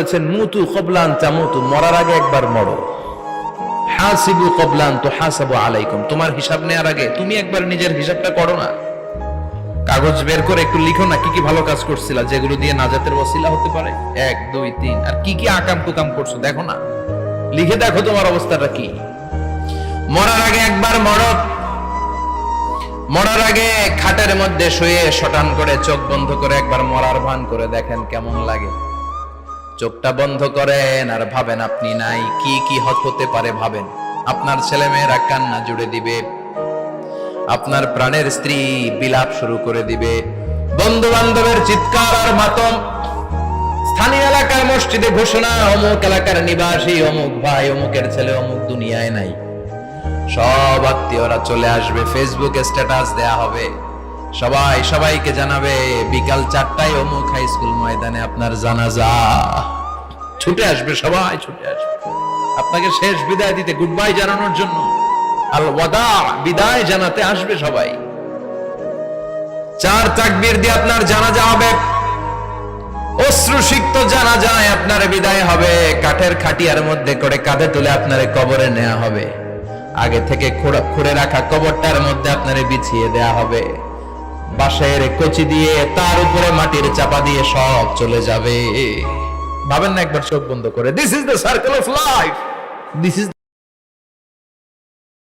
বলেছেন মুতু কবলান তামুতু, মরার আগে একবার মরো। হাসিবু কবলান তুহাসাবু আলাইকুম, তোমার হিসাব নেওয়ার আগে তুমি একবার নিজের হিসাবটা করো না। কাগজ বের করে একটু লিখো না কি কি ভালো কাজ করছিলা, যেগুলো দিয়ে নাজাতের ওসিলা হতে পারে। 1 2 3, আর কি কি আকাম কুকাম করছো দেখো না, লিখে দেখো তোমার অবস্থাটা কি। মরার আগে একবার মরো। মরার আগে খাটের মধ্যে শুয়ে শটান করে চোখ বন্ধ করে একবার মরার ভান করে দেখেন কেমন লাগে। চোখটা বন্ধ করেন আর ভাবেন আপনি নাই, কি কি হতে পারে ভাবেন। আপনার ছেলে মেয়েরা কান্না জুড়ে দিবে, আপনার প্রাণের স্ত্রী বিলাপ শুরু করে দিবে, বন্ধু বান্ধবের চিৎকার আর মাতম, স্থানীয় এলাকার মসজিদে ঘোষণা, অমুক এলাকার নিবাসী অমুক ভাই অমুকের ছেলে অমুক দুনিয়ায় নাই। সব আত্মীয়রা চলে আসবে, ফেসবুকে স্ট্যাটাস দেয়া হবে, সবাই সবাইকে জানাবে বিকাল 4টায় অমুক হাই স্কুল ময়দানে আপনার জানাজা। ছুটে আসবে, সবাই ছুটে আসবে আপনাকে শেষ বিদায় দিতে, গুড বাই জানানোর জন্য, আল ওয়াদা, বিদায় জানাতে আসবে সবাই। 4 তাকবীর দিয়ে আপনার জানাজা হবে, অশ্রুসিক্ত জানাজায় আপনার বিদায় হবে। কাঠের খাটিয়ার মধ্যে করে কাঁধে তুলে আপনার কবরে নেওয়া হবে, আগে থেকে খুঁড়ে রাখা কবরটার মধ্যে আপনারে বিছিয়ে দেয়া হবে, বাঁশের কচি দিয়ে তার উপরে মাটির চাপা দিয়ে সব চলে যাবে। ভাবেন না একবার চোখ বন্ধ করে, this is the circle of life, this is